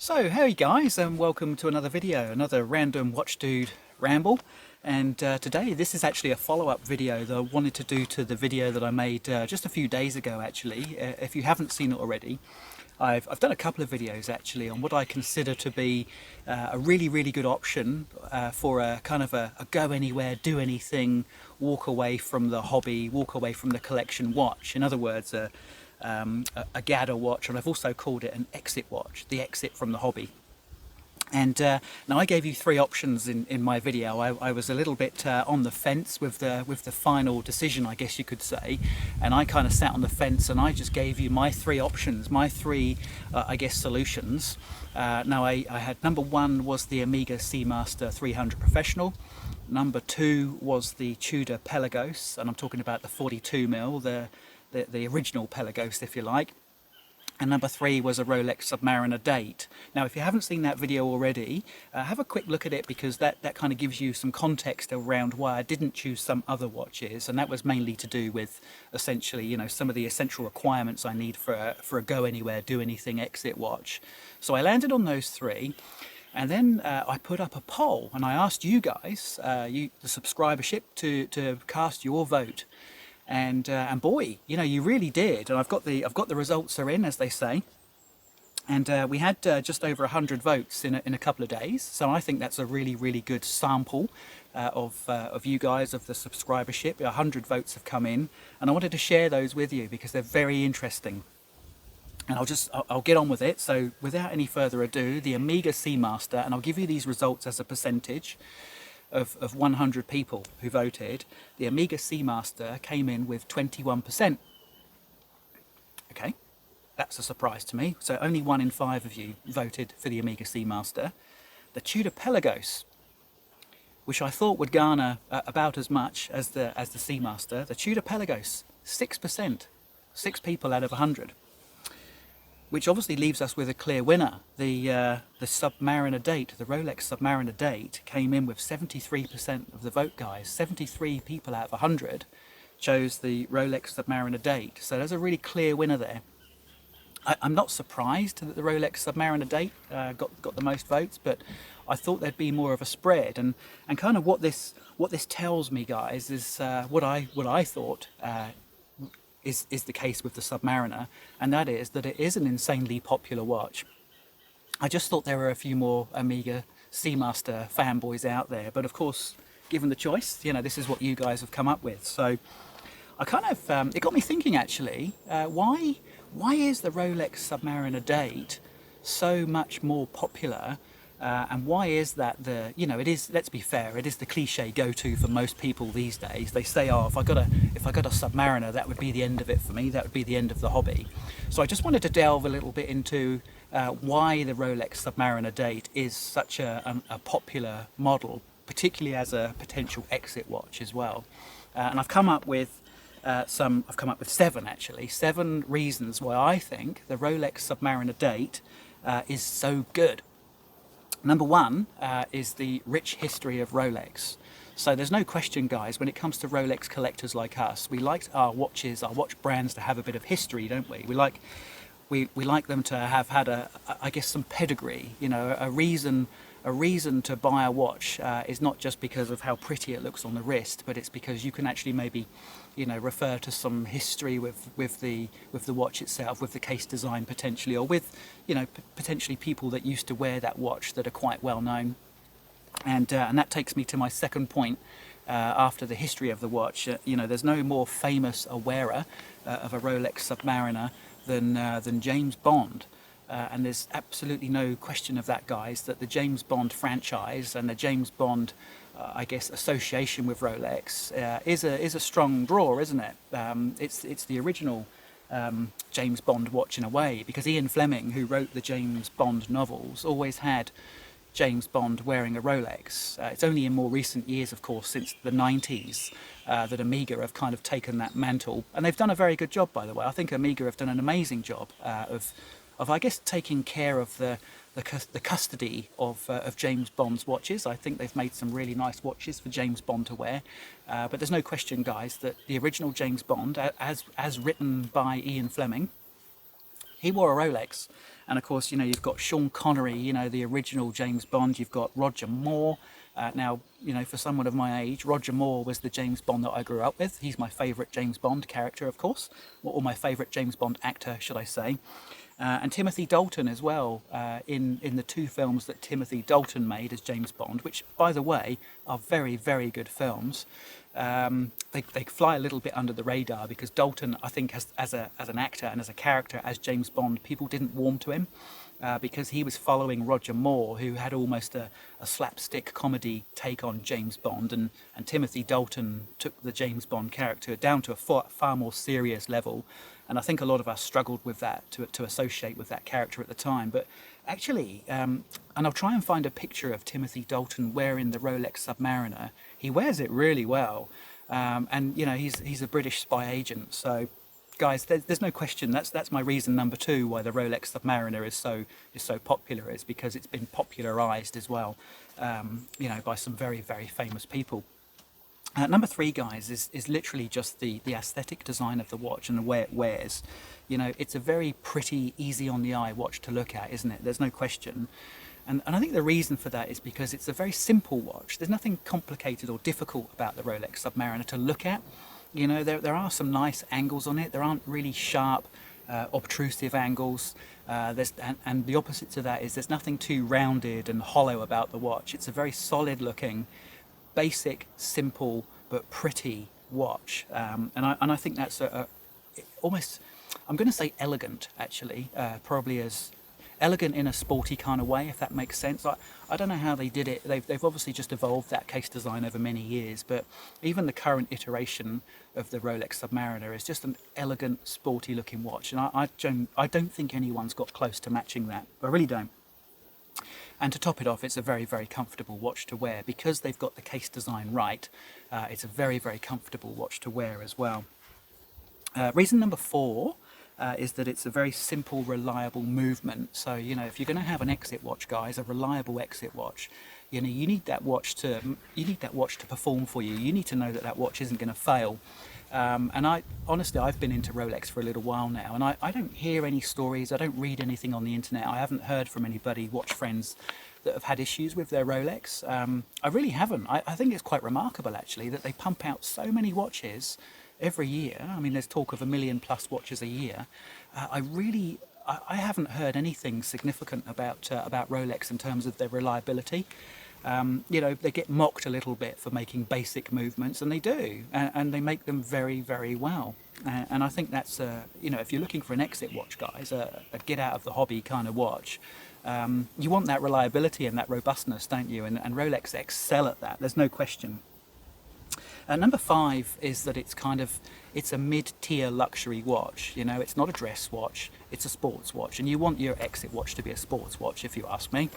So, hey guys, and welcome to another video, another random watch dude ramble. And today, this is actually a follow-up video that I wanted to do to the video that I made just a few days ago. Actually, if you haven't seen it already, I've done a couple of videos actually on what I consider to be a really good option for a kind of a go anywhere, do anything, walk away from the hobby, walk away from the collection watch. In other words, a gather watch, and I've also called it an exit watch, the exit from the hobby. And now I gave you three options in my video. I was a little bit on the fence with the final decision, I guess you could say, and I kind of sat on the fence and I just gave you my three options, my three I guess solutions. Now I had number one was the Omega Seamaster 300 Professional. Number two was the Tudor Pelagos, and I'm talking about the 42mm, the original Pelagos, if you like. And number three was a ROLEX Submariner date. Now, if you haven't seen that video already, have a quick look at it, because that kind of gives you some context around why I didn't choose some other watches, and that was mainly to do with essentially, you know, some of the essential requirements I need for a go anywhere, do anything exit watch. So I landed on those three. And then I put up a poll, and I asked you guys, the subscribership, to cast your vote. And boy, you know, you really did. And I've got the results are in, as they say. And we had just over 100 votes in a couple of days. So I think that's a really good sample of you guys, of the subscribership. 100 votes have come in, and I wanted to share those with you because they're very interesting. And I'll get on with it. So without any further ado, the Omega Seamaster, and I'll give you these results as a percentage of 100 people who voted. The Omega Seamaster came in with 21%. Okay, that's a surprise to me. So only 1 in 5 of you voted for the Omega Seamaster. The Tudor Pelagos, which I thought would garner about as much as the Seamaster, the Tudor Pelagos, 6%, 6 people out of 100. Which obviously leaves us with a clear winner. The Submariner date, the Rolex Submariner date, came in with 73% of the vote, guys. 73 people out of 100 chose the Rolex Submariner date. So there's a really clear winner there. I'm not surprised that the Rolex Submariner date got the most votes, but I thought there'd be more of a spread. And kind of what this tells me, guys, is what I thought is the case with the Submariner, and that is that it is an insanely popular watch. I just thought there were a few more Omega Seamaster fanboys out there, but of course, given the choice, you know, this is what you guys have come up with. So I kind of it got me thinking actually, why is the Rolex Submariner date so much more popular? And why is that you know, it is, let's be fair, it is the cliche go-to for most people these days. They say, oh, if I got a Submariner, that would be the end of it for me, that would be the end of the hobby. So I just wanted to delve a little bit into why the Rolex Submariner date is such a popular model, particularly as a potential exit watch as well. And I've come up with seven actually, 7 reasons why I think the Rolex Submariner date is so good. Number one is the rich history of Rolex. So there's no question, guys, when it comes to Rolex collectors like us, we like our watches, our watch brands to have a bit of history, don't we? We like them to have had I guess some pedigree, you know, a reason to buy a watch is not just because of how pretty it looks on the wrist, but it's because you can actually maybe, you know, refer to some history with the watch itself, with the case design potentially, or with, you know, potentially people that used to wear that watch that are quite well known. And that takes me to my second point. After the history of the watch, you know, there's no more famous a wearer of a Rolex Submariner than James Bond. And there's absolutely no question of that, guys, that the James Bond franchise and the James Bond, I guess, association with Rolex is a strong draw, isn't it? It's the original James Bond watch in a way, because Ian Fleming, who wrote the James Bond novels, always had James Bond wearing a Rolex. It's only in more recent years, of course, since the 90s, that Omega have kind of taken that mantle, and they've done a very good job, by the way. I think Omega have done an amazing job of I guess, taking care of the custody of James Bond's watches. I think they've made some really nice watches for James Bond to wear. But there's no question, guys, that the original James Bond, as written by Ian Fleming, he wore a Rolex. And of course, you know, you've got Sean Connery, you know, the original James Bond. You've got Roger Moore. Now, you know, for someone of my age, Roger Moore was the James Bond that I grew up with. He's my favourite James Bond character, of course, or my favourite James Bond actor, should I say. And Timothy Dalton as well, in the 2 films that Timothy Dalton made as James Bond, which, by the way, are very, very good films. They fly a little bit under the radar because Dalton, I think, as an actor and as a character, as James Bond, people didn't warm to him because he was following Roger Moore, who had almost a slapstick comedy take on James Bond, and Timothy Dalton took the James Bond character down to a far more serious level. And I think a lot of us struggled with that, to associate with that character at the time. But actually, and I'll try and find a picture of Timothy Dalton wearing the Rolex Submariner. He wears it really well. And, you know, he's a British spy agent. So, guys, there's no question. That's my reason number 2 why the Rolex Submariner is so popular, is because it's been popularised as well, you know, by some very, very famous people. Number 3, guys, is literally just the aesthetic design of the watch and the way it wears. You know, it's a very pretty, easy on the eye watch to look at, isn't it? There's no question. And I think the reason for that is because it's a very simple watch. There's nothing complicated or difficult about the Rolex Submariner to look at. You know, there are some nice angles on it. There aren't really sharp, obtrusive angles. And the opposite to that is there's nothing too rounded and hollow about the watch. It's a very solid looking, basic, simple but pretty watch, and I think that's almost, I'm going to say elegant, actually, probably as elegant in a sporty kind of way, if that makes sense. I don't know how they did it. They've obviously just evolved that case design over many years, but even the current iteration of the Rolex Submariner is just an elegant, sporty looking watch, and I don't think anyone's got close to matching that. I really don't. And to top it off, it's a very, very comfortable watch to wear. Because they've got the case design right, it's a very, very comfortable watch to wear as well. Reason number 4 is that it's a very simple, reliable movement. So, you know, if you're going to have an exit watch, guys, a reliable exit watch, you know, you need that watch to perform for you. You need to know that that watch isn't going to fail. And honestly, I've been into Rolex for a little while now, and I don't hear any stories, I don't read anything on the internet, I haven't heard from anybody, watch friends, that have had issues with their Rolex. I really haven't. I think it's quite remarkable, actually, that they pump out so many watches every year. I mean, there's talk of 1 million+ watches a year. I haven't heard anything significant about Rolex in terms of their reliability. You know, they get mocked a little bit for making basic movements, and they do, and they make them very, very well. And I think that's, you know, if you're looking for an exit watch, guys, a get out of the hobby kind of watch, you want that reliability and that robustness, don't you? And Rolex excel at that, there's no question. Number 5 is that it's a mid-tier luxury watch. You know, it's not a dress watch, it's a sports watch, and you want your exit watch to be a sports watch, if you ask me.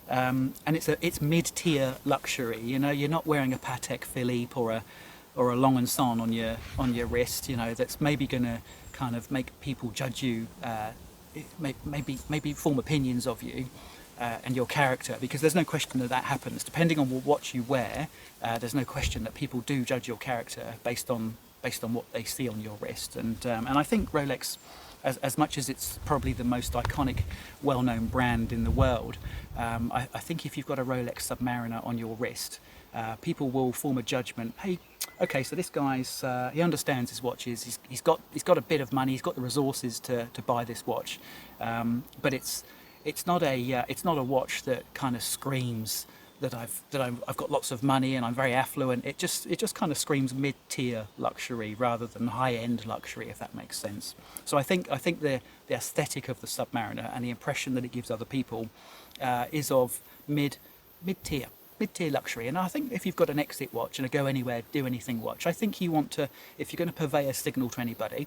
And it's mid-tier luxury. You know, you're not wearing a Patek Philippe or a Long & Son on your wrist. You know, that's maybe going to kind of make people judge you, maybe form opinions of you and your character, because there's no question that happens. Depending on what watch you wear, there's no question that people do judge your character based on what they see on your wrist. And I think Rolex, as much as it's probably the most iconic, well-known brand in the world, I think if you've got a Rolex Submariner on your wrist, people will form a judgment. Hey, okay, so this guy's he understands his watches. He's got a bit of money. He's got the resources to buy this watch, but it's not a watch that kind of screams that I've got lots of money and I'm very affluent. It just kind of screams mid-tier luxury rather than high-end luxury, if that makes sense. So I think the aesthetic of the Submariner and the impression that it gives other people is of mid-tier luxury. And I think if you've got an exit watch and a go anywhere, do anything watch, I think you want to, if you're going to purvey a signal to anybody,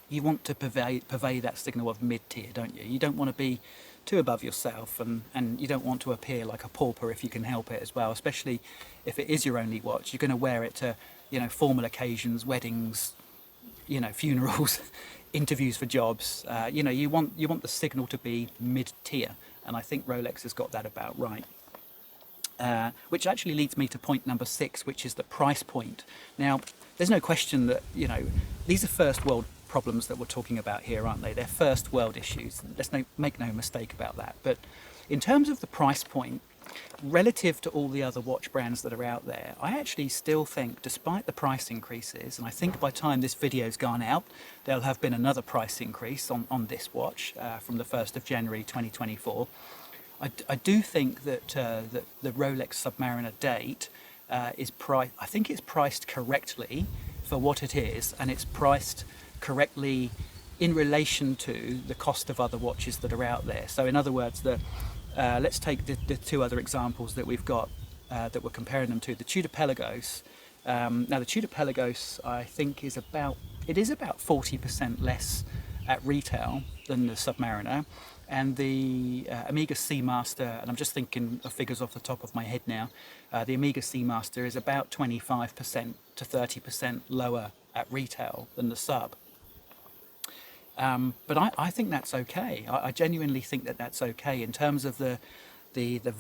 you want to purvey that signal of mid-tier, don't you? You don't want to be too above yourself, and you don't want to appear like a pauper if you can help it as well, especially if it is your only watch. You're going to wear it to, you know, formal occasions, weddings, you know, funerals, interviews for jobs. You know, you want the signal to be mid-tier, and I think Rolex has got that about right. Which actually leads me to point number 6, which is the price point. Now, there's no question that, you know, these are first world problems that we're talking about here, aren't they? They're first world issues. Let's make no mistake about that. But in terms of the price point, relative to all the other watch brands that are out there, I actually still think, despite the price increases, and I think by the time this video's gone out, there'll have been another price increase on this watch from the 1st of January 2024. I do think that the Rolex Submariner date is priced, I think it's priced correctly for what it is, and it's priced correctly in relation to the cost of other watches that are out there. So in other words, let's take the two other examples that we've got that we're comparing them to. The Tudor Pelagos. Now the Tudor Pelagos, I think, is about 40% less at retail than the Submariner, and the Omega Seamaster, and I'm just thinking of figures off the top of my head now, the Omega Seamaster is about 25% to 30% lower at retail than the Sub. But I think that's okay. I genuinely think that that's okay in terms of the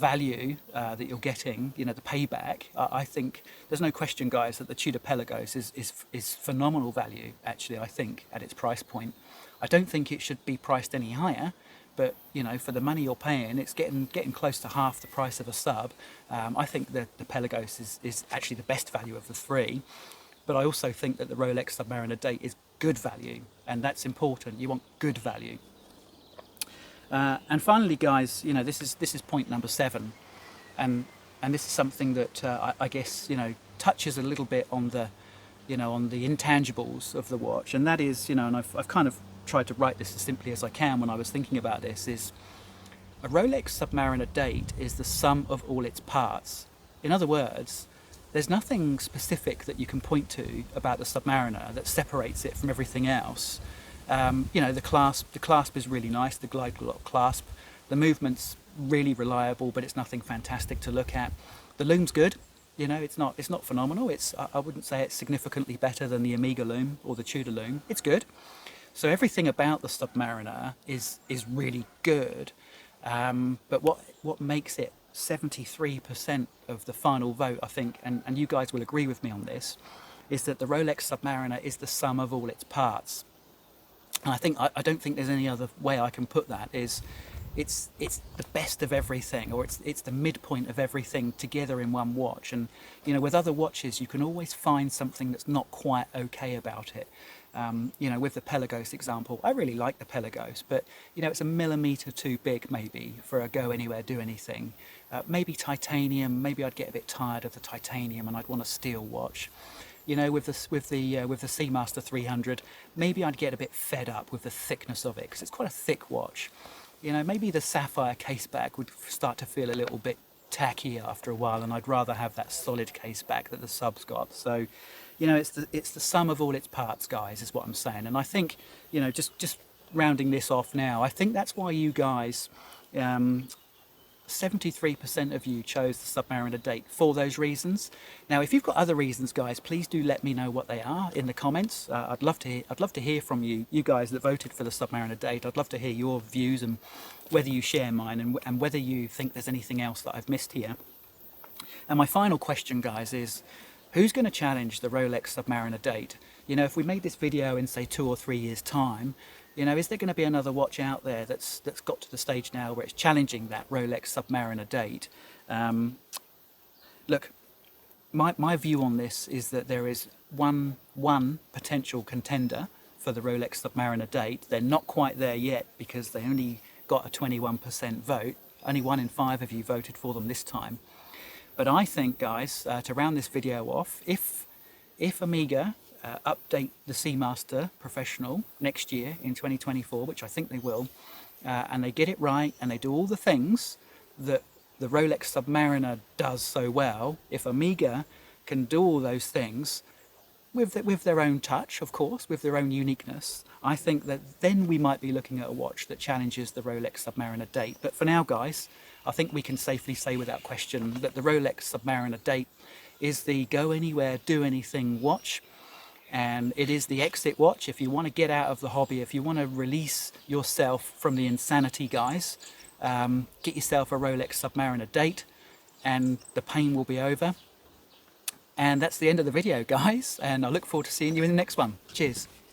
value that you're getting, you know, the payback. I think there's no question, guys, that the Tudor Pelagos is phenomenal value, actually, I think, at its price point. I don't think it should be priced any higher, but, you know, for the money you're paying, it's getting close to half the price of a Sub. I think that the Pelagos is actually the best value of the three, but I also think that the Rolex Submariner date is good value, and that's important. You want good value. And finally, guys, you know, this is point number 7, and this is something that I guess, you know, touches a little bit on the, you know, on the intangibles of the watch, and that is, you know, and I've kind of tried to write this as simply as I can when I was thinking about this, is a Rolex Submariner date is the sum of all its parts. In other words, there's nothing specific that you can point to about the Submariner that separates it from everything else. You know, the clasp is really nice, the glide lock clasp. The movement's really reliable, but it's nothing fantastic to look at. The lume's good. You know, it's not phenomenal. I wouldn't say it's significantly better than the Omega lume or the Tudor lume. It's good. So everything about the Submariner is really good. But what makes it 73% of the final vote, I think, and you guys will agree with me on this, is that the Rolex Submariner is the sum of all its parts. And I don't think there's any other way I can put that. It's the best of everything, or it's the midpoint of everything together in one watch. And, you know, with other watches, you can always find something that's not quite okay about it. You know, with the Pelagos example, I really like the Pelagos, but, you know, it's a millimetre too big maybe for a go anywhere, do anything. Maybe titanium, maybe I'd get a bit tired of the titanium and I'd want a steel watch. You know, with the Seamaster 300, maybe I'd get a bit fed up with the thickness of it, because it's quite a thick watch. You know, maybe the sapphire caseback would start to feel a little bit tacky after a while, and I'd rather have that solid caseback that the Sub's got. So, you know, it's the sum of all its parts, guys, is what I'm saying. And I think, you know, just rounding this off now, I think that's why you guys, 73% of you chose the Submariner date for those reasons. Now, if you've got other reasons, guys, please do let me know what they are in the comments. I'd love to hear from you guys that voted for the Submariner date. I'd love to hear your views and whether you share mine and whether you think there's anything else that I've missed here. And my final question, guys, is who's going to challenge the Rolex Submariner date? You know, if we made this video in, say, 2 or 3 years' time, you know, is there going to be another watch out there that's got to the stage now where it's challenging that Rolex Submariner date? Look, my view on this is that there is one potential contender for the Rolex Submariner date. They're not quite there yet because they only got a 21% vote. Only 1 in 5 of you voted for them this time. But I think, guys, to round this video off, if Omega update the Seamaster Professional next year in 2024, which I think they will, and they get it right and they do all the things that the Rolex Submariner does so well, if Omega can do all those things with their own touch, of course, with their own uniqueness, I think that then we might be looking at a watch that challenges the Rolex Submariner date. But for now, guys, I think we can safely say without question that the Rolex Submariner date is the go anywhere, do anything watch. And it is the exit watch. If you want to get out of the hobby, if you want to release yourself from the insanity, guys, get yourself a Rolex Submariner date and the pain will be over. And that's the end of the video, guys, and I look forward to seeing you in the next one. Cheers.